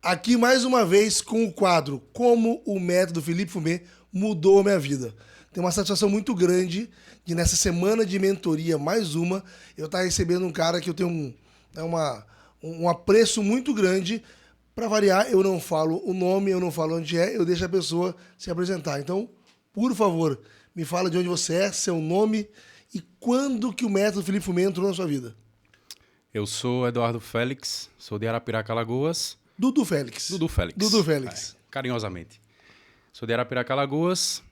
Aqui mais uma vez com o quadro Como o Método Felipe Fumê Mudou a Minha Vida. Tem uma satisfação muito grande de nessa semana de mentoria, mais uma, eu estar recebendo um cara que eu tenho um apreço muito grande. Para variar, eu não falo o nome, eu não falo onde é, eu deixo a pessoa se apresentar. Então, por favor, me fala de onde você é, seu nome e quando que o Método Felipe Fumê entrou na sua vida. Eu sou Eduardo Félix, sou de Arapiraca, Alagoas. Dudu Félix. Dudu Félix. Dudu Félix. Carinhosamente. Sou de Arapiraca, Alagoas.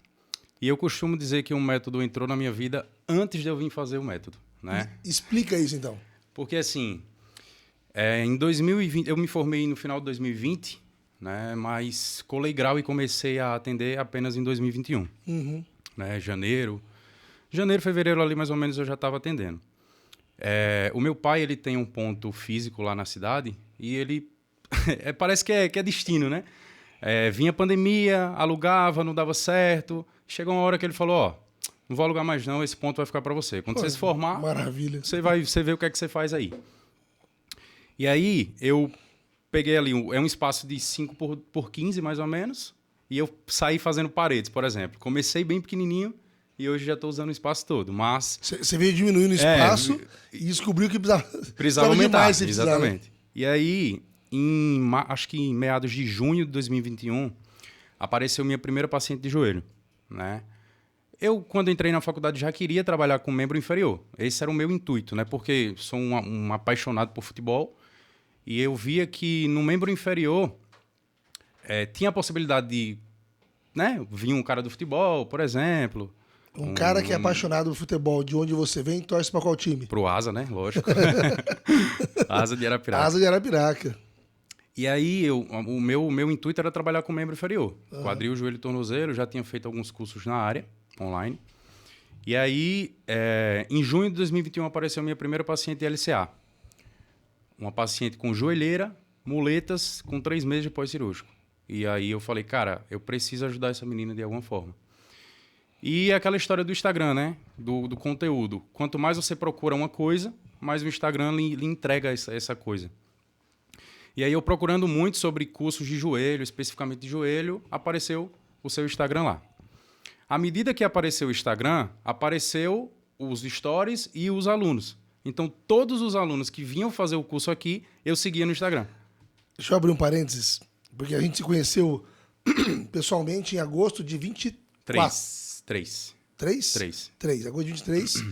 E eu costumo dizer que um método entrou na minha vida antes de eu vir fazer o método, né? Explica isso, então. Porque, assim, em 2020, eu me formei no final de 2020, né? Mas colei grau e comecei a atender apenas em 2021. Né? Janeiro, fevereiro ali, mais ou menos, eu já estava atendendo. O meu pai, ele tem um ponto físico lá na cidade e ele... parece que é destino, né? Vinha pandemia, alugava, não dava certo. Chegou uma hora que ele falou, não vou alugar mais não, esse ponto vai ficar para você. Quando você se formar, maravilha. Você vê o que é que você faz aí. E aí, eu peguei ali, um espaço de 5 por 15, mais ou menos, e eu saí fazendo paredes, por exemplo. Comecei bem pequenininho e hoje já estou usando o espaço todo, mas... Você veio diminuindo o espaço e descobriu que precisava aumentar, demais. Exatamente. E aí, acho que em meados de junho de 2021, apareceu minha primeira paciente de joelho, né? Eu, quando entrei na faculdade, já queria trabalhar com membro inferior. Esse era o meu intuito, né? Porque sou um apaixonado por futebol e eu via que no membro inferior tinha a possibilidade de... né? Vinha um cara do futebol, por exemplo. Um cara que é apaixonado por futebol, de onde você vem, torce para qual time? Pro Asa, né? Lógico. Asa de Arapiraca. Asa de Arapiraca. E aí, o meu intuito era trabalhar com membro inferior. Quadril, joelho e tornozelo, já tinha feito alguns cursos na área, online. E aí, em junho de 2021, apareceu minha primeira paciente de LCA. Uma paciente com joelheira, muletas, com 3 meses de pós-cirúrgico. E aí eu falei, cara, eu preciso ajudar essa menina de alguma forma. E aquela história do Instagram, né? Do conteúdo. Quanto mais você procura uma coisa, mais o Instagram lhe entrega essa coisa. E aí eu procurando muito sobre cursos de joelho, especificamente de joelho, apareceu o seu Instagram lá. À medida que apareceu o Instagram, apareceu os stories e os alunos. Então, todos os alunos que vinham fazer o curso aqui, eu seguia no Instagram. Deixa eu abrir um parênteses, porque a gente se conheceu pessoalmente em agosto de 24. 3. Agosto de 23.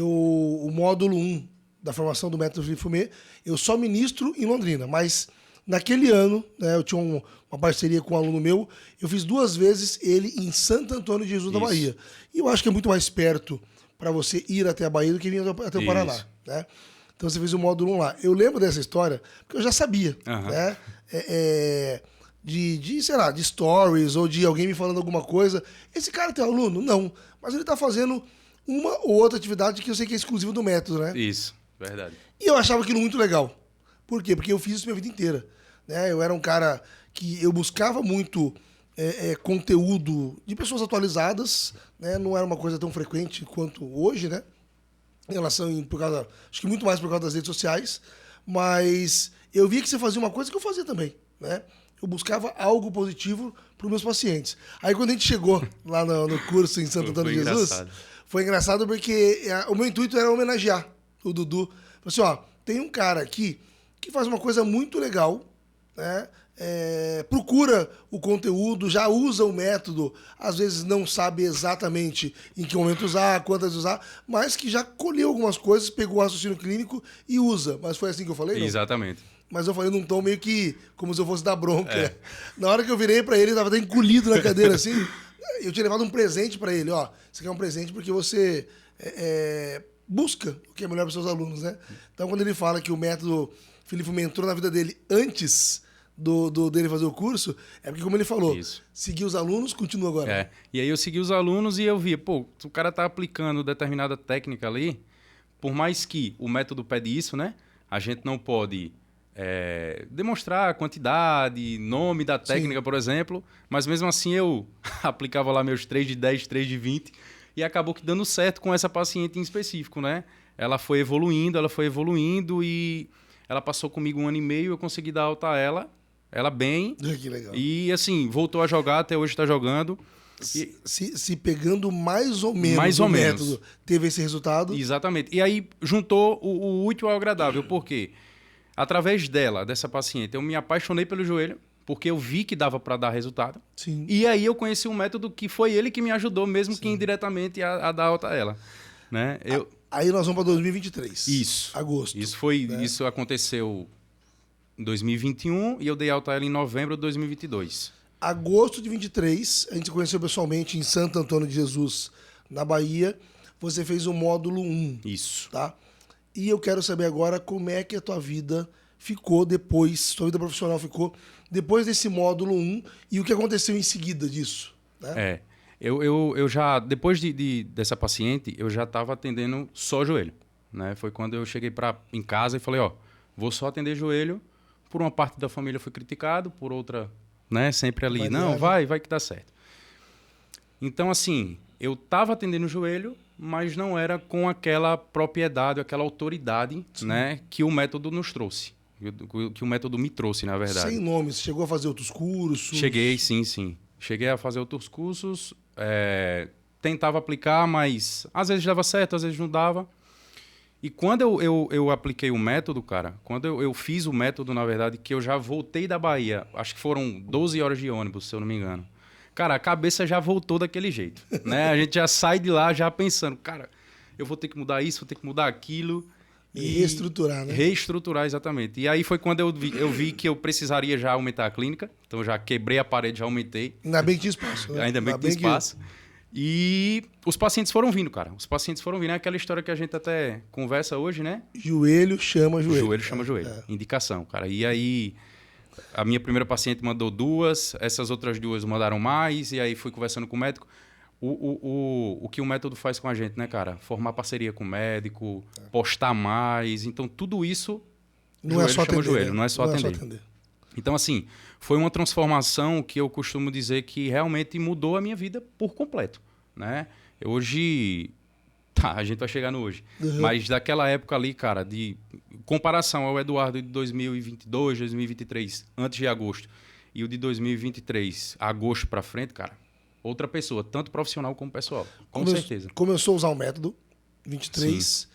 O módulo 1 da formação do Método Felipe Fumê, eu só ministro em Londrina, mas naquele ano, né, eu tinha uma parceria com um aluno meu, eu fiz 2 vezes ele em Santo Antônio de Jesus da Bahia. E eu acho que é muito mais perto para você ir até a Bahia do que vir até o Paraná. Né? Então você fez o módulo 1 lá. Eu lembro dessa história, porque eu já sabia. Né? Sei lá, de stories ou de alguém me falando alguma coisa. Esse cara tem aluno? Não. Mas ele está fazendo uma ou outra atividade que eu sei que é exclusiva do método, né? Isso, verdade. E eu achava aquilo muito legal. Por quê? Porque eu fiz isso minha vida inteira. Né? Eu era um cara que eu buscava muito conteúdo de pessoas atualizadas, né? Não era uma coisa tão frequente quanto hoje, né? Em relação, acho que muito mais por causa das redes sociais, mas eu via que você fazia uma coisa que eu fazia também, né? Eu buscava algo positivo para os meus pacientes. Aí quando a gente chegou lá no curso em Santo Antônio de Jesus, foi engraçado porque o meu intuito era homenagear o Dudu. Falei assim, tem um cara aqui que faz uma coisa muito legal, né? Procura o conteúdo, já usa o método, às vezes não sabe exatamente em que momento usar, quantas usar, mas que já colheu algumas coisas, pegou o raciocínio clínico e usa. Mas foi assim que eu falei, não? Exatamente. Mas eu falei num tom meio que como se eu fosse dar bronca. Na hora que eu virei pra ele tava até encolhido na cadeira assim. Eu tinha levado um presente pra ele, Você quer um presente porque você busca o que é melhor para seus alunos, né? Então, quando ele fala que o método Felipe Fumê entrou na vida dele antes dele fazer o curso, é porque, como ele falou, seguir os alunos, continua agora. E aí eu segui os alunos e eu via, o cara tá aplicando determinada técnica ali, por mais que o método pede isso, né? A gente não pode demonstrar a quantidade, nome da técnica, por exemplo, mas mesmo assim eu aplicava lá meus 3 de 10, 3 de 20 e acabou que dando certo com essa paciente em específico, né? Ela foi evoluindo e ela passou comigo 1 ano e meio, eu consegui dar alta a ela ela bem. Que legal. E, assim, voltou a jogar, até hoje está jogando. Se pegando mais ou menos mais ou menos método, teve esse resultado. Exatamente. E aí juntou o útil ao agradável. Por quê? Através dela, dessa paciente, eu me apaixonei pelo joelho, porque eu vi que dava para dar resultado. Sim. E aí eu conheci um método que foi ele que me ajudou, mesmo que indiretamente, a dar alta a ela. Né? Aí nós vamos para 2023. Isso. Agosto. Isso aconteceu em 2021 e eu dei alta a ela em novembro de 2022. Agosto de 23, a gente se conheceu pessoalmente em Santo Antônio de Jesus, na Bahia. Você fez o módulo 1. Isso. Tá? E eu quero saber agora como é que a tua vida ficou depois, tua vida profissional ficou depois desse módulo 1 e o que aconteceu em seguida disso. Né? Eu já, depois dessa paciente, eu já estava atendendo só joelho. Né? Foi quando eu cheguei em casa e falei, vou só atender joelho. Por uma parte da família fui criticado, por outra, né, sempre ali, vai que dá certo. Então, assim, eu estava atendendo joelho, mas não era com aquela propriedade, aquela autoridade, né, que o método nos trouxe. Que o método me trouxe, na verdade. Sem nome, você chegou a fazer outros cursos? Cheguei, sim. Cheguei a fazer outros cursos, tentava aplicar, mas às vezes dava certo, às vezes não dava. E quando eu apliquei o método, cara, quando eu fiz o método, na verdade, que eu já voltei da Bahia, acho que foram 12 horas de ônibus, se eu não me engano. Cara, a cabeça já voltou daquele jeito, né? A gente já sai de lá já pensando, cara, eu vou ter que mudar isso, vou ter que mudar aquilo. E reestruturar, né? Reestruturar, exatamente. E aí foi quando eu vi que eu precisaria já aumentar a clínica. Então já quebrei a parede, já aumentei. Ainda bem que tinha espaço. Né? Ainda bem que tinha espaço. E os pacientes foram vindo, cara. Os pacientes foram vindo. É aquela história que a gente até conversa hoje, né? Joelho chama joelho. Joelho chama joelho. Indicação, cara. E aí, a minha primeira paciente mandou 2, essas outras 2 mandaram mais, e aí fui conversando com o médico. O que o método faz com a gente, né, cara? Formar parceria com o médico, postar mais. Então, tudo isso, não é só atender, joelho, né? não é só atender. Então, assim, foi uma transformação que eu costumo dizer que realmente mudou a minha vida por completo, né? Hoje, a gente vai chegar no hoje. Uhum. Mas daquela época ali, cara, de comparação ao Eduardo de 2022, 2023, antes de agosto, e o de 2023, agosto pra frente, cara, outra pessoa, tanto profissional como pessoal, com certeza. Começou a usar o método, 23. Sim.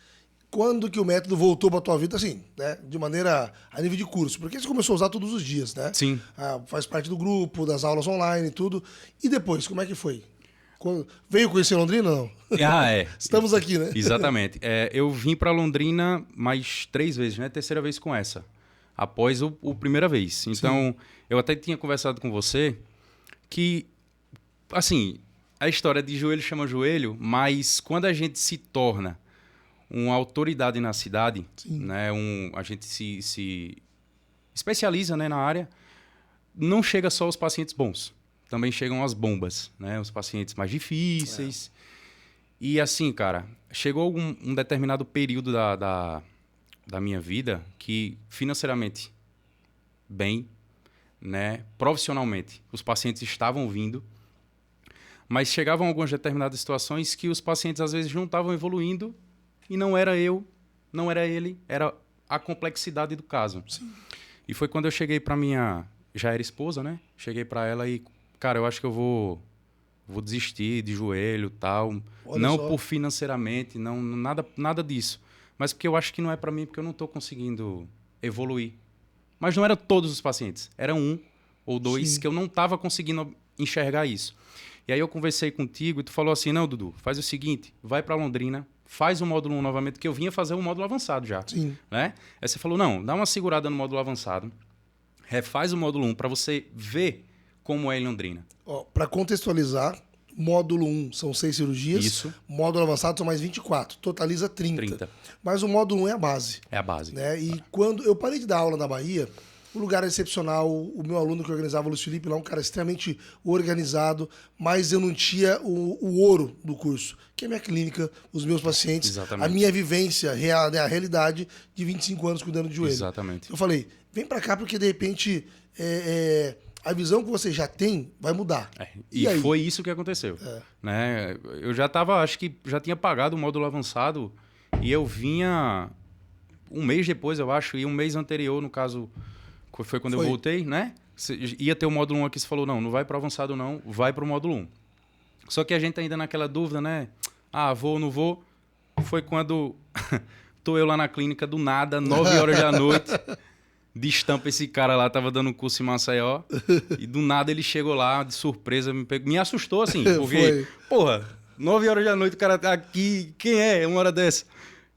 Quando que o método voltou para tua vida, assim, né? De maneira a nível de curso? Porque você começou a usar todos os dias, né? Sim. Faz parte do grupo, das aulas online e tudo. E depois, como é que foi? Veio conhecer Londrina ou não? Estamos aqui, né? Exatamente. Eu vim para Londrina mais 3 vezes, né? Terceira vez com essa. Após o primeira vez. Então, eu até tinha conversado com você que, assim, a história de joelho chama joelho, mas quando a gente se torna uma autoridade na cidade, né? A gente se especializa, né, na área, não chega só os pacientes bons. Também chegam as bombas, né? Os pacientes mais difíceis. E assim, cara, chegou um determinado período da minha vida que financeiramente bem, né? Profissionalmente, os pacientes estavam vindo, mas chegavam algumas determinadas situações que os pacientes às vezes não estavam evoluindo e não era eu, não era ele, era a complexidade do caso. Sim. E foi quando eu cheguei para minha já era esposa, né? Cheguei para ela e, cara, eu acho que eu vou desistir de joelho e tal. Não por financeiramente, não, nada disso. Mas porque eu acho que não é para mim, porque eu não estou conseguindo evoluir. Mas não eram todos os pacientes. Era 1 ou 2 que eu não estava conseguindo enxergar isso. E aí eu conversei contigo e tu falou assim, não, Dudu, faz o seguinte, vai para Londrina, faz o módulo 1 novamente, que eu vinha fazer o módulo avançado já. Sim. Né? Aí você falou, não, dá uma segurada no módulo avançado, refaz o módulo 1 para você ver como é em Londrina. Para contextualizar, módulo 1 são 6 cirurgias. Isso. Módulo avançado são mais 24. Totaliza 30. Mas o módulo 1 é a base. É a base. Né? E quando eu parei de dar aula na Bahia, o lugar é excepcional. O meu aluno que organizava, o Luiz Felipe, lá, um cara extremamente organizado, mas eu não tinha o ouro do curso, que é a minha clínica, os meus pacientes, Exatamente. A minha vivência real, né? A realidade de 25 anos cuidando de joelho. Exatamente. Eu falei, vem para cá porque de repente a visão que você já tem vai mudar. E foi isso que aconteceu. Né? Eu já estava, acho que já tinha pagado o módulo avançado e eu vinha um mês depois, eu acho, e um mês anterior, no caso, foi quando eu voltei, né? ia ter o módulo 1 aqui, você falou, não vai para o avançado não, vai para o módulo 1. Só que a gente ainda naquela dúvida, né? Vou ou não vou? Foi quando tô eu lá na clínica, do nada, 9 horas da noite, de estampa esse cara lá, tava dando um curso em Maceió, e do nada ele chegou lá, de surpresa, me assustou, assim, porque, porra, 9 horas da noite o cara tá aqui, quem é uma hora dessa?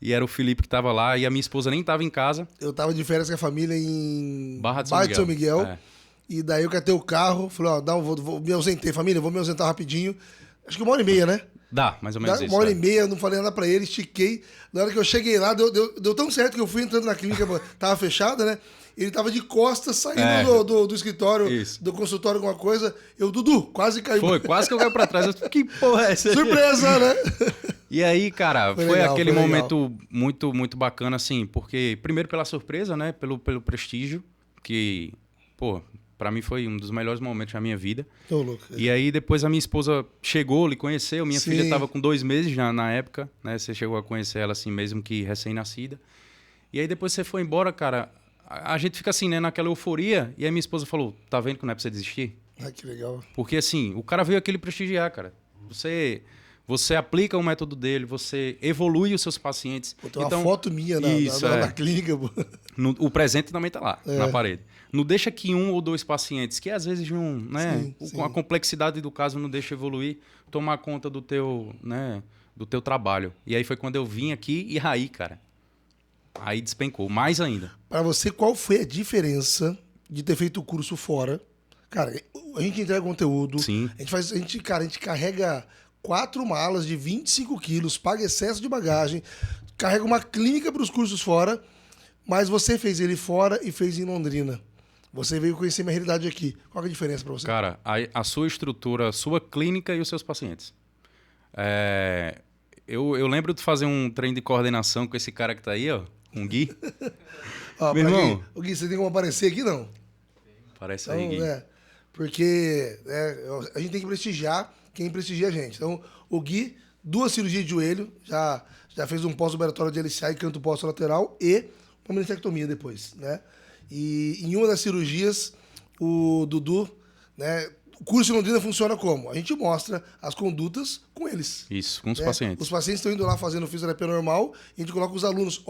E era o Felipe que tava lá, e a minha esposa nem tava em casa. Eu tava de férias com a família em Barra de São Miguel. E daí eu catei o carro, falei, vou me ausentei, família, vou me ausentar rapidinho. Acho que 1h30, né? Dá, mais ou menos isso. 1h30, não falei nada pra ele, estiquei. Na hora que eu cheguei lá, deu tão certo que eu fui entrando na clínica, tava fechada, né? Ele tava de costas, saindo do escritório, do consultório, alguma coisa. Dudu, quase caiu. Foi, quase que eu caí pra trás. Que porra é essa aí? Surpresa, né? E aí, cara, foi aquele momento muito, muito bacana, assim, porque, primeiro pela surpresa, né? Pelo prestígio, que, pô, pra mim foi um dos melhores momentos da minha vida. Tô louco. E aí, depois a minha esposa chegou, lhe conheceu. Minha filha tava com 2 meses já na época, né? Você chegou a conhecer ela, assim, mesmo que recém-nascida. E aí, depois você foi embora, cara, a gente fica assim, né? Naquela euforia. E aí, minha esposa falou, tá vendo que não é pra você desistir? Que legal. Porque, assim, o cara veio aqui lhe prestigiar, cara. Você aplica o método dele, você evolui os seus pacientes. Pô, tem uma foto minha na clínica. O presente também está lá, na parede. Não deixa que 1 ou 2 pacientes, que às vezes com a complexidade do caso não deixa evoluir, tomar conta do teu trabalho. E aí foi quando eu vim aqui e aí, cara, aí despencou, mais ainda. Para você, qual foi a diferença de ter feito o curso fora? Cara, a gente entrega conteúdo, Sim. a gente carrega 4 malas de 25 quilos, paga excesso de bagagem, carrega uma clínica para os cursos fora, mas você fez ele fora e fez em Londrina. Você veio conhecer minha realidade aqui. Qual é a diferença para você? Cara, a sua estrutura, a sua clínica e os seus pacientes. Eu lembro de fazer um treino de coordenação com esse cara que tá aí, ó, com o Gui. Meu irmão. O Gui, você tem como aparecer aqui, não? Aparece aí, Gui. Porque a gente tem que prestigiar quem prestigia a gente. Então, o Gui, 2 cirurgias de joelho, já fez um pós-operatório de LCA e canto pós-lateral e uma meningectomia depois, né? E em uma das cirurgias, o Dudu, né? O curso em Londrina funciona como? A gente mostra as condutas com eles. Isso, com os pacientes. Os pacientes estão indo lá fazendo fisioterapia normal e a gente coloca os alunos,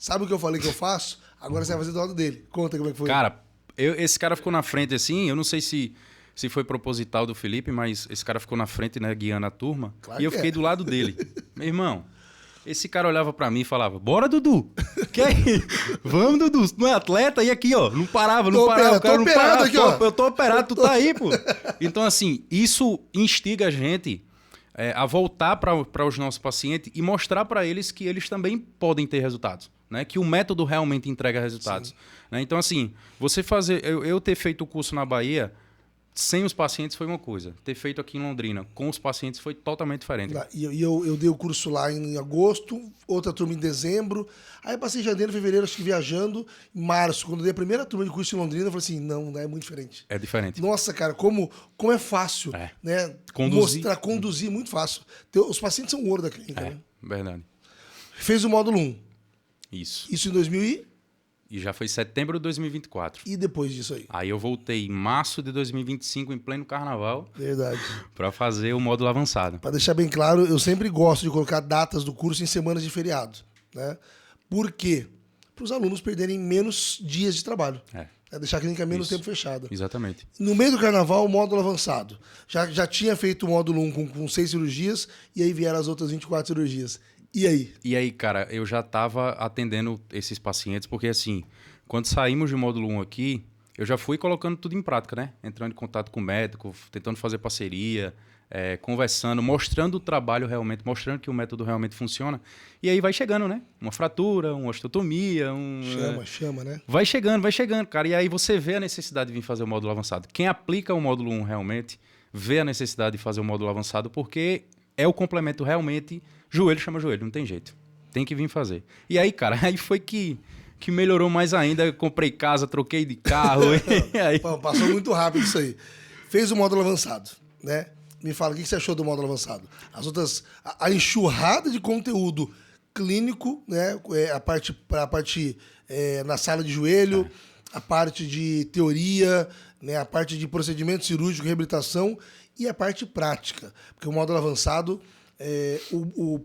sabe o que eu falei que eu faço? Agora você vai fazer do lado dele. Conta como é que foi. Cara, esse cara ficou na frente assim, eu não sei se foi proposital do Felipe, mas esse cara ficou na frente, né, guiando a turma. Claro e eu fiquei do lado dele. Meu irmão, esse cara olhava pra mim e falava, bora, Dudu! Vamos, Dudu! Tu não é atleta? E aqui, ó, não parava. O cara não parava. Aqui, ó. Eu tô operado, tu tá aí, pô. Então, assim, isso instiga a gente a voltar para os nossos pacientes e mostrar para eles que eles também podem ter resultados. Né? Que o método realmente entrega resultados. Né? Então, assim, você fazer... Eu ter feito o curso na Bahia... Sem os pacientes foi uma coisa. Ter feito aqui em Londrina com os pacientes foi totalmente diferente. E eu dei o curso lá em agosto, outra turma em dezembro. Aí passei janeiro, fevereiro, acho que viajando. Em março, quando eu dei a primeira turma de curso em Londrina, eu falei assim, não, é muito diferente. É diferente. Nossa, cara, como é fácil. Né? Conduzir muito fácil. Os pacientes são o ouro da clínica. Né? Verdade. Fez o módulo 1. Isso em 2000 E já foi setembro de 2024. E depois disso aí? Aí eu voltei em março de 2025, em pleno carnaval. Verdade. Para fazer o módulo avançado. Para deixar bem claro, eu sempre gosto de colocar datas do curso em semanas de feriado. Né? Por quê? Para os alunos perderem menos dias de trabalho. Deixar a clínica menos tempo fechada. Exatamente. No meio do carnaval, o módulo avançado. Já tinha feito o módulo 1 com 6 cirurgias, e aí vieram as outras 24 cirurgias. E aí? E aí, cara, eu já estava atendendo esses pacientes, porque assim, quando saímos do módulo 1 aqui, eu já fui colocando tudo em prática, né? Entrando em contato com o médico, tentando fazer parceria, conversando, mostrando o trabalho realmente, mostrando que o método realmente funciona. E aí vai chegando, né? Uma fratura, uma osteotomia, Chama, né? Vai chegando, cara. E aí você vê a necessidade de vir fazer o módulo avançado. Quem aplica o módulo 1 realmente, vê a necessidade de fazer o módulo avançado, porque é o complemento realmente... Joelho chama joelho, não tem jeito. Tem que vir fazer. E aí, cara, aí foi que melhorou mais ainda. Eu comprei casa, troquei de carro. Aí... Passou muito rápido isso aí. Fez o módulo avançado, né? Me fala, o que você achou do módulo avançado? As outras... A enxurrada de conteúdo clínico, né? A parte na sala de joelho, a parte de teoria, né? A parte de procedimento cirúrgico, reabilitação e a parte prática. Porque o módulo avançado,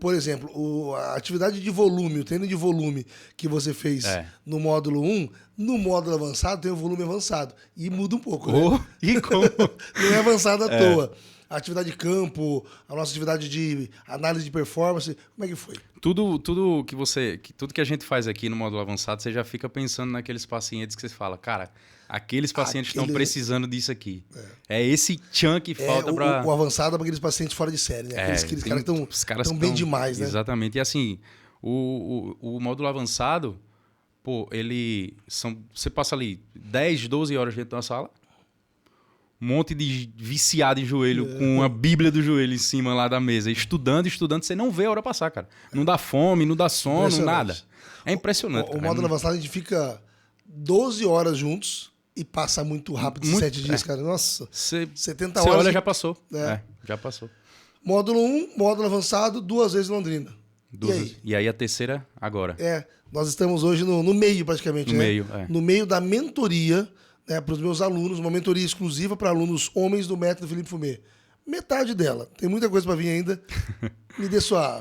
por exemplo, a atividade de volume, o treino de volume que você fez no módulo 1, no módulo avançado tem o volume avançado. E muda um pouco, né? E como? Não é avançado à toa. A atividade de campo, a nossa atividade de análise de performance, como é que foi? Tudo que a gente faz aqui no módulo avançado, você já fica pensando naqueles pacientes que você fala, cara, aqueles pacientes estão precisando disso aqui. É esse tchan que falta para... O avançado é para aqueles pacientes fora de série, né? Aqueles caras que estão bem demais, né? Exatamente. E assim, o módulo avançado, pô, você passa ali 10, 12 horas dentro da sala, um monte de viciado em joelho, com a bíblia do joelho em cima lá da mesa, estudando, você não vê a hora passar, cara. Não dá fome, não dá sono, nada. É impressionante. O módulo avançado a gente fica 12 horas juntos e passa muito rápido, 7 dias, cara. Nossa, 70 horas. Você olha, já passou. Já passou. Módulo 1, módulo avançado, 2 vezes em Londrina. E aí a terceira agora. Nós estamos hoje no meio, praticamente. No meio da mentoria, né, para os meus alunos, uma mentoria exclusiva para alunos homens do método Felipe Fumê. Metade dela. Tem muita coisa para vir ainda. Me dê sua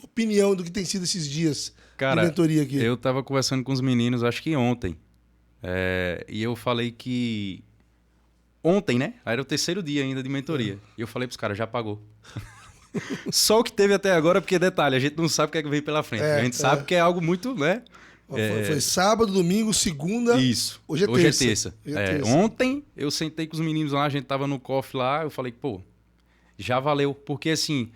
opinião do que tem sido esses dias de mentoria aqui. Eu estava conversando com os meninos, acho que ontem. E eu falei que... Ontem, né? Era o terceiro dia ainda de mentoria. E eu falei para os caras, já pagou. Só o que teve até agora, porque detalhe, a gente não sabe o que é que vem pela frente. A gente sabe que é algo muito, né? Foi sábado, domingo, segunda. Isso. Hoje é terça. Ontem eu sentei com os meninos lá, a gente tava no coffee lá, eu falei, pô, já valeu. Porque assim,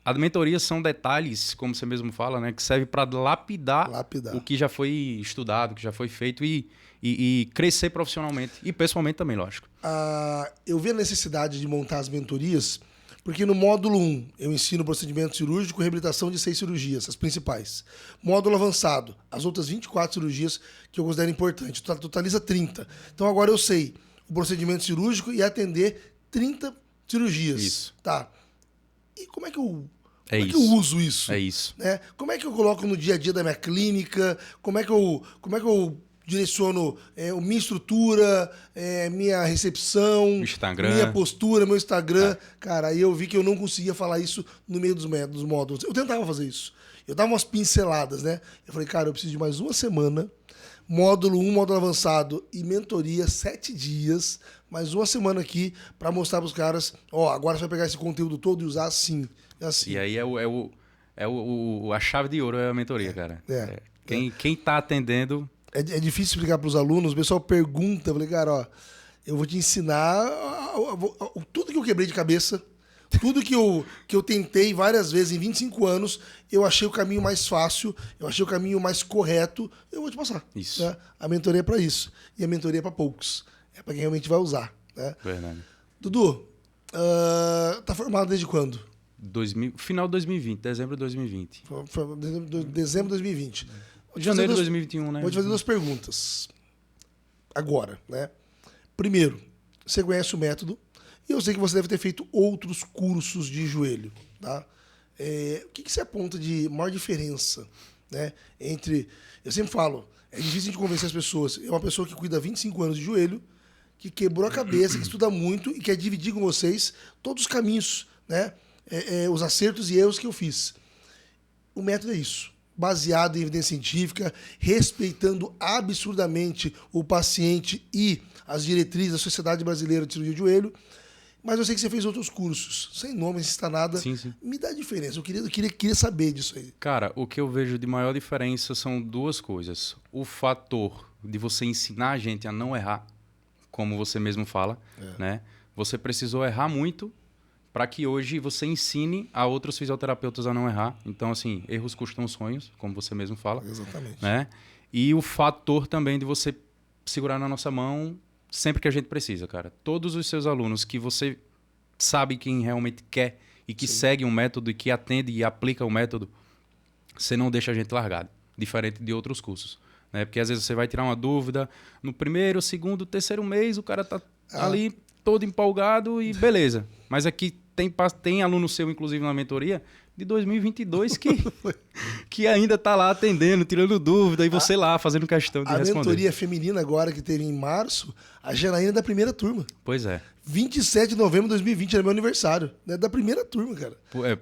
as mentorias são detalhes, como você mesmo fala, né? Que serve para lapidar o que já foi estudado, o que já foi feito e crescer profissionalmente. E pessoalmente também, lógico. Eu vi a necessidade de montar as mentorias, porque no módulo 1 eu ensino procedimento cirúrgico e reabilitação de 6 cirurgias, as principais. Módulo avançado, as outras 24 cirurgias que eu considero importantes. Totaliza 30. Então agora eu sei o procedimento cirúrgico e atender 30 cirurgias. Isso. Tá. E como é que eu uso isso? É isso. Né? Como é que eu coloco no dia a dia da minha clínica? Como é que eu direciono minha estrutura, minha recepção, Instagram. minha postura, meu Instagram. Cara, aí eu vi que eu não conseguia falar isso no meio dos módulos. Eu tentava fazer isso. Eu dava umas pinceladas, né? Eu falei, cara, eu preciso de mais uma semana, módulo 1, módulo avançado e mentoria, 7 dias, mais uma semana aqui para mostrar para os caras, agora você vai pegar esse conteúdo todo e usar assim. E aí a chave de ouro é a mentoria, cara. Quem tá atendendo... É difícil explicar para os alunos, o pessoal pergunta, eu falei, cara, eu vou te ensinar tudo que eu quebrei de cabeça, tudo que eu tentei várias vezes em 25 anos, eu achei o caminho mais fácil, eu achei o caminho mais correto, eu vou te passar. Isso. Né? A mentoria é para isso. E a mentoria é para poucos. É para quem realmente vai usar. Né? Verdade. Dudu, tá formado desde quando? Final de 2020, dezembro de 2020. Dezembro de 2020. Janeiro de 2021, né? Vou te fazer 2 perguntas. Agora, né? Primeiro, você conhece o método e eu sei que você deve ter feito outros cursos de joelho, tá? O que você aponta de maior diferença, né? Entre... Eu sempre falo, é difícil de convencer as pessoas. É uma pessoa que cuida há 25 anos de joelho, que quebrou a cabeça, que estuda muito e quer dividir com vocês todos os caminhos, né? Os acertos e erros que eu fiz. O método é isso. Baseado em evidência científica, respeitando absurdamente o paciente e as diretrizes da Sociedade Brasileira de Cirurgia de Joelho. Mas eu sei que você fez outros cursos, sem nome, sem citar nada. Sim, sim. Me dá diferença, eu queria saber disso aí. Cara, o que eu vejo de maior diferença são 2 coisas. O fator de você ensinar a gente a não errar, como você mesmo fala, né? Você precisou errar muito para que hoje você ensine a outros fisioterapeutas a não errar. Então, assim, erros custam sonhos, como você mesmo fala. Exatamente. Né? E o fator também de você segurar na nossa mão sempre que a gente precisa, cara. Todos os seus alunos que você sabe quem realmente quer e que segue um método e que atende e aplica o método, você não deixa a gente largado, diferente de outros cursos. Né? Porque às vezes você vai tirar uma dúvida no primeiro, segundo, terceiro mês, o cara tá ali todo empolgado e beleza. Mas aqui tem aluno seu, inclusive na mentoria, de 2022 que ainda tá lá atendendo, tirando dúvida, e você lá fazendo questão de responder. A mentoria feminina agora que teve em março, a Janaína é da primeira turma. Pois é. 27 de novembro de 2020 era meu aniversário. Né? Da primeira turma, cara.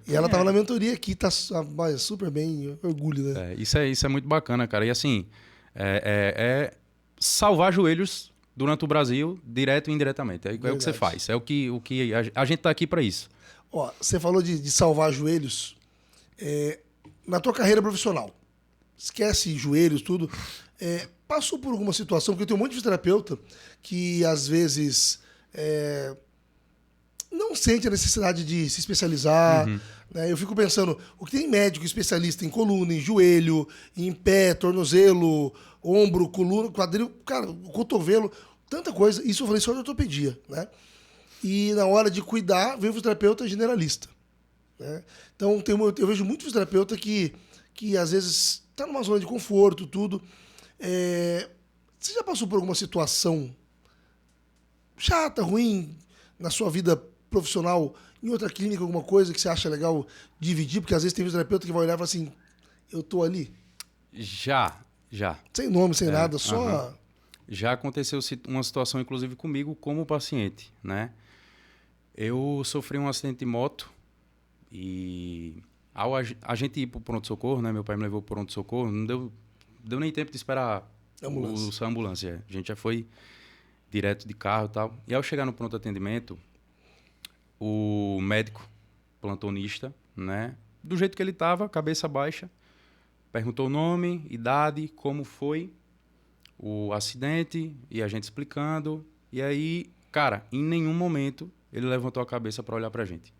E ela tava na mentoria aqui, tá super bem, orgulho, né? Isso é muito bacana, cara. E assim, salvar joelhos durante o Brasil, direto e indiretamente. É o que você faz. É o que a gente tá aqui para isso. Ó, você falou de salvar joelhos. Na tua carreira profissional, esquece joelhos, tudo. Passou por alguma situação, porque eu tenho um monte de fisioterapeuta que às vezes não sente a necessidade de se especializar. Né? Eu fico pensando, o que tem médico especialista em coluna, em joelho, em pé, tornozelo, ombro, coluna, quadril, cara, o cotovelo, tanta coisa. Isso eu falei só de ortopedia, né? E na hora de cuidar, vem o fisioterapeuta generalista. Né? Então, eu vejo muito fisioterapeuta que às vezes está numa zona de conforto, tudo. Você já passou por alguma situação chata, ruim, na sua vida profissional, em outra clínica, alguma coisa que você acha legal dividir? Porque às vezes tem fisioterapeuta que vai olhar e fala assim, eu tô ali. Já. Sem nome, sem nada, só... Já aconteceu uma situação, inclusive, comigo como paciente, né? Eu sofri um acidente de moto e a gente ir pro pronto-socorro, né? Meu pai me levou pro pronto-socorro, não deu nem tempo de esperar a ambulância. A gente já foi direto de carro e tal. E ao chegar no pronto-atendimento, o médico plantonista, né? Do jeito que ele estava, cabeça baixa, perguntou o nome, idade, como foi o acidente, e a gente explicando. E aí, cara, em nenhum momento ele levantou a cabeça para olhar pra gente.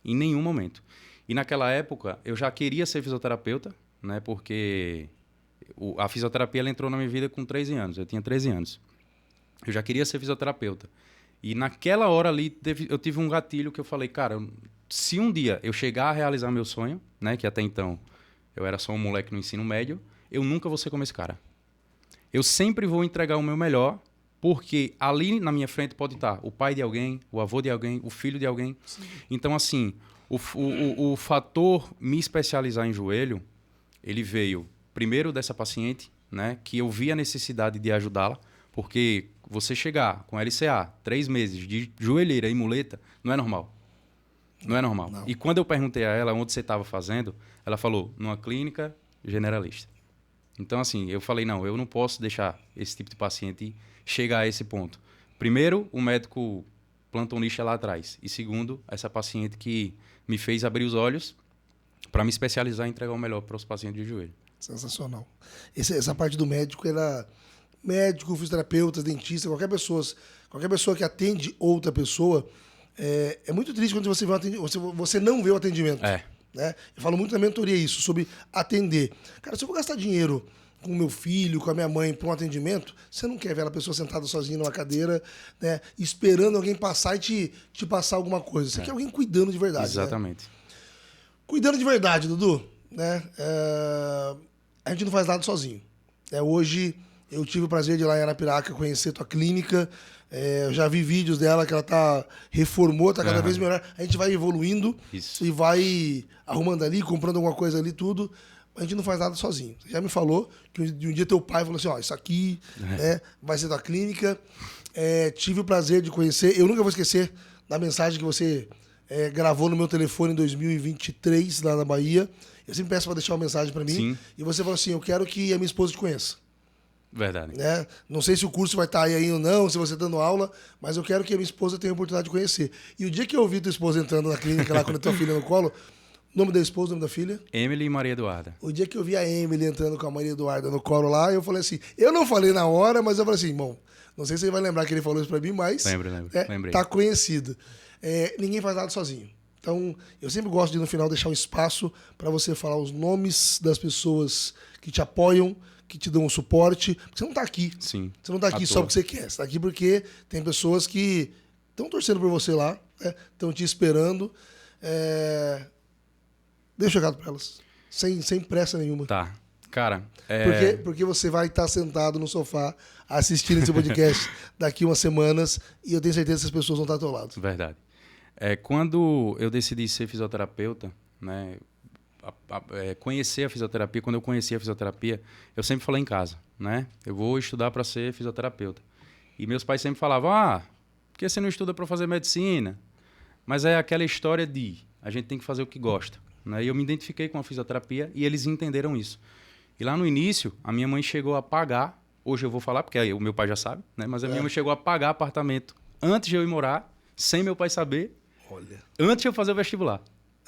Em nenhum momento. E naquela época, eu já queria ser fisioterapeuta, né? Porque a fisioterapia ela entrou na minha vida com 13 anos. Eu tinha 13 anos. Eu já queria ser fisioterapeuta. E naquela hora ali, eu tive um gatilho que eu falei, cara, se um dia eu chegar a realizar meu sonho, né? Que até então eu era só um moleque no ensino médio, eu nunca vou ser como esse cara. Eu sempre vou entregar o meu melhor, porque ali na minha frente pode estar o pai de alguém, o avô de alguém, o filho de alguém. Sim. Então, assim, o fator me especializar em joelho, ele veio primeiro dessa paciente, né, que eu vi a necessidade de ajudá-la, porque você chegar com LCA, 3 meses de joelheira e muleta, não é normal. Não é normal. Não. E quando eu perguntei a ela onde você estava fazendo, ela falou, numa clínica generalista. Então, assim, eu falei, não, eu não posso deixar esse tipo de paciente chegar a esse ponto. Primeiro, o médico plantonista lá atrás. E segundo, essa paciente que me fez abrir os olhos para me especializar e entregar o melhor para os pacientes de joelho. Sensacional. Essa parte do médico, médico, fisioterapeuta, dentista, qualquer pessoa que atende outra pessoa, é muito triste quando você não vê o atendimento. Né? Eu falo muito na mentoria isso, sobre atender. Cara, se eu vou gastar dinheiro com o meu filho, com a minha mãe, para um atendimento, você não quer ver a pessoa sentada sozinha numa cadeira, né, esperando alguém passar e te passar alguma coisa. Você quer alguém cuidando de verdade. Exatamente. Né? Cuidando de verdade, Dudu, né? A gente não faz nada sozinho. Hoje eu tive o prazer de ir lá em Arapiraca conhecer tua clínica. Eu já vi vídeos dela que ela reformou, tá cada vez melhor. A gente vai evoluindo e vai arrumando ali, comprando alguma coisa ali, tudo. A gente não faz nada sozinho. Você já me falou que de um dia teu pai falou assim, ó, isso aqui né, vai ser tua clínica. Tive o prazer de conhecer. Eu nunca vou esquecer da mensagem que você gravou no meu telefone em 2023, lá na Bahia. Eu sempre peço para deixar uma mensagem para mim. Sim. E você falou assim, eu quero que a minha esposa te conheça. Verdade. Né? Não sei se o curso vai estar aí ou não, se você está dando aula, mas eu quero que a minha esposa tenha a oportunidade de conhecer. E o dia que eu vi tua esposa entrando na clínica lá, quando a tua filha no colo, o nome da esposa, o nome da filha? Emily e Maria Eduarda. O dia que eu vi a Emily entrando com a Maria Eduarda no colo lá, eu falei assim, eu não falei na hora, mas eu falei assim, bom, não sei se você vai lembrar que ele falou isso pra mim, mas lembrei. Tá conhecido. Ninguém faz nada sozinho. Então, eu sempre gosto de, no final, deixar um espaço para você falar os nomes das pessoas que te apoiam, que te dão um suporte. Porque você não tá aqui. Sim. Você não tá aqui só porque você quer. Você tá aqui porque tem pessoas que estão torcendo por você lá, estão te esperando. Deixa o recado para elas. Sem pressa nenhuma. Tá. Cara, Porque você vai estar sentado no sofá assistindo esse podcast daqui umas semanas e eu tenho certeza que essas pessoas vão estar ao teu lado. Verdade. Quando eu decidi ser fisioterapeuta, né? Conhecer a fisioterapia, quando eu conheci a fisioterapia, eu sempre falei em casa, né? Eu vou estudar para ser fisioterapeuta. E meus pais sempre falavam, por que você não estuda para fazer medicina? Mas é aquela história de a gente tem que fazer o que gosta, né? E eu me identifiquei com a fisioterapia e eles entenderam isso. E lá no início, a minha mãe chegou a pagar, hoje eu vou falar, porque aí o meu pai já sabe, né? Mas a minha mãe chegou a pagar apartamento antes de eu ir morar, sem meu pai saber, antes de eu fazer o vestibular.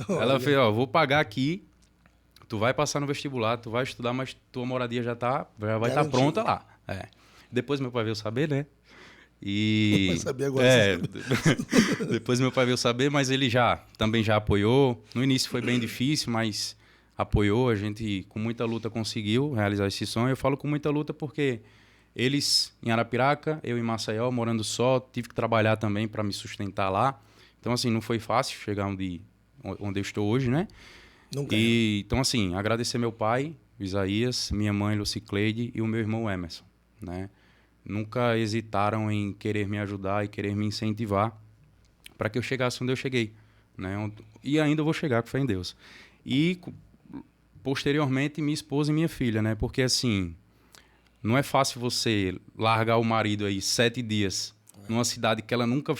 Ela fez, vou pagar aqui, tu vai passar no vestibular, tu vai estudar, mas tua moradia já vai estar pronta lá. Depois meu pai veio saber, né? E vai saber agora. Depois meu pai veio saber, mas ele também já apoiou. No início foi bem difícil, mas apoiou. A gente, com muita luta, conseguiu realizar esse sonho. Eu falo com muita luta porque eles em Arapiraca, eu em Maceió, morando só, tive que trabalhar também para me sustentar lá. Então, assim, não foi fácil chegar onde eu estou hoje, né? Então, assim, agradecer meu pai, Isaías, minha mãe, Lucicleide, e o meu irmão Emerson, né? Nunca hesitaram em querer me ajudar e querer me incentivar para que eu chegasse onde eu cheguei, né? E ainda vou chegar, com fé em Deus. E, posteriormente, minha esposa e minha filha, né? Porque, assim, não é fácil você largar o marido aí 7 dias numa cidade que ela nunca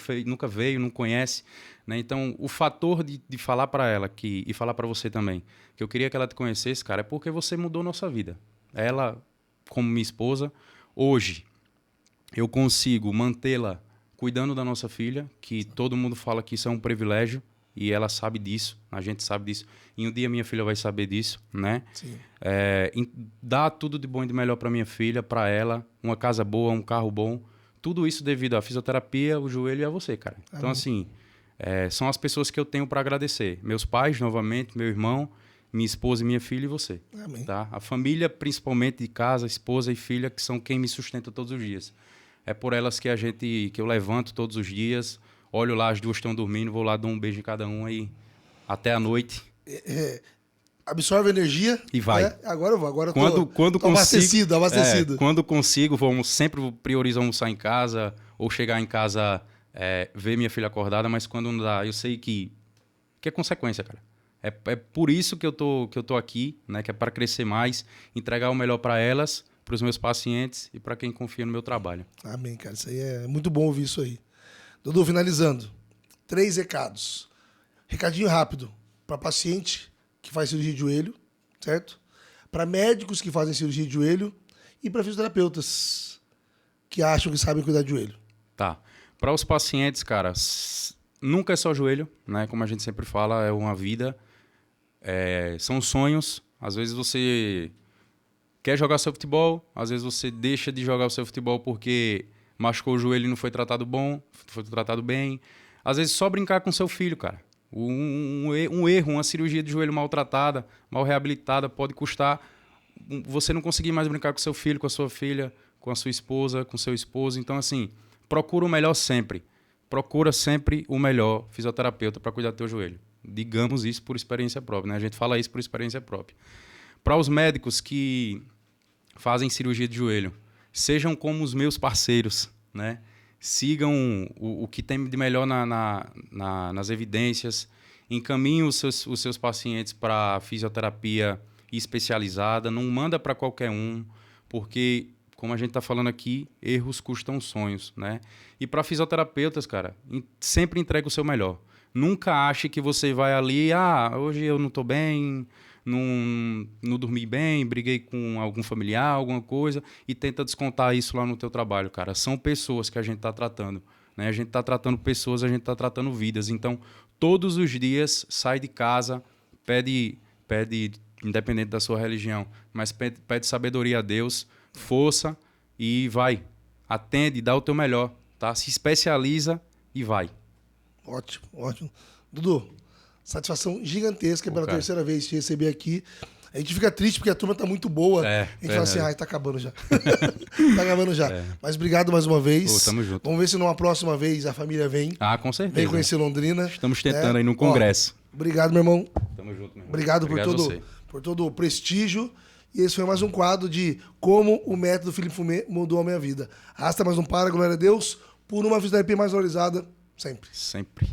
veio, não conhece, né? Então, o fator de falar para ela e falar para você também, que eu queria que ela te conhecesse, cara, é porque você mudou nossa vida. Ela, como minha esposa, hoje eu consigo mantê-la cuidando da nossa filha, que todo mundo fala que isso é um privilégio, e ela sabe disso, a gente sabe disso. E um dia minha filha vai saber disso, né? Sim. Dar tudo de bom e de melhor para minha filha, para ela, uma casa boa, um carro bom, tudo isso devido à fisioterapia, o joelho e a você, cara. Amém. Então, assim, são as pessoas que eu tenho para agradecer. Meus pais, novamente, meu irmão, minha esposa e minha filha e você. Amém. Tá? A família, principalmente de casa, esposa e filha, que são quem me sustenta todos os dias. É por elas que eu levanto todos os dias, olho lá, as duas estão dormindo, vou lá, dou um beijo em cada uma e até a noite. Absorve energia. E vai. Agora eu vou. Agora quando tô abastecido. Quando consigo, sempre priorizo almoçar em casa ou chegar em casa, ver minha filha acordada, mas quando não dá, eu sei que é consequência, cara. É por isso que eu tô aqui, né? Que é para crescer mais, entregar o melhor para elas, para os meus pacientes e para quem confia no meu trabalho. Amém, cara. Isso aí é muito bom ouvir isso aí. Dudu, finalizando. 3 recados. Recadinho rápido para paciente que faz cirurgia de joelho, certo? Para médicos que fazem cirurgia de joelho e para fisioterapeutas que acham que sabem cuidar de joelho. Tá. Para os pacientes, cara, nunca é só joelho, né? Como a gente sempre fala, é uma vida, são sonhos. Às vezes você quer jogar seu futebol, às vezes você deixa de jogar o seu futebol porque machucou o joelho e não foi tratado bem. Às vezes só brincar com seu filho, cara. Um erro, uma cirurgia de joelho maltratada, mal reabilitada, pode custar você não conseguir mais brincar com seu filho, com a sua filha, com a sua esposa, com seu esposo. Então, assim, procura o melhor sempre. Procura sempre o melhor fisioterapeuta para cuidar do teu joelho. Digamos isso por experiência própria, né? A gente fala isso por experiência própria. Para os médicos que fazem cirurgia de joelho, sejam como os meus parceiros, né? Sigam o que tem de melhor nas evidências, encaminhem os seus pacientes para fisioterapia especializada, não manda para qualquer um, porque, como a gente está falando aqui, erros custam sonhos, né? E para fisioterapeutas, cara, sempre entrega o seu melhor. Nunca ache que você vai ali, hoje eu não estou bem, não dormi bem, briguei com algum familiar, alguma coisa, e tenta descontar isso lá no teu trabalho, cara. São pessoas que a gente está tratando, né? A gente está tratando pessoas, a gente está tratando vidas. Então, todos os dias, sai de casa, pede, independente da sua religião, mas pede sabedoria a Deus, força e vai. Atende, dá o teu melhor, tá? Se especializa e vai. Ótimo, ótimo. Dudu, satisfação gigantesca pela terceira vez te receber aqui. A gente fica triste porque a turma tá muito boa. A gente fala assim, tá acabando já. Tá acabando já. Mas obrigado mais uma vez. Tamo junto. Vamos ver se numa próxima vez a família vem. Com certeza. Vem conhecer Londrina. Estamos tentando aí no congresso. Obrigado, meu irmão. Tamo junto, meu irmão. Obrigado por todo o prestígio. E esse foi mais um quadro de como o método Philippe Fumé mudou a minha vida. Arrasta mais um para, glória a Deus, por uma fisioterapia mais valorizada sempre. Sempre.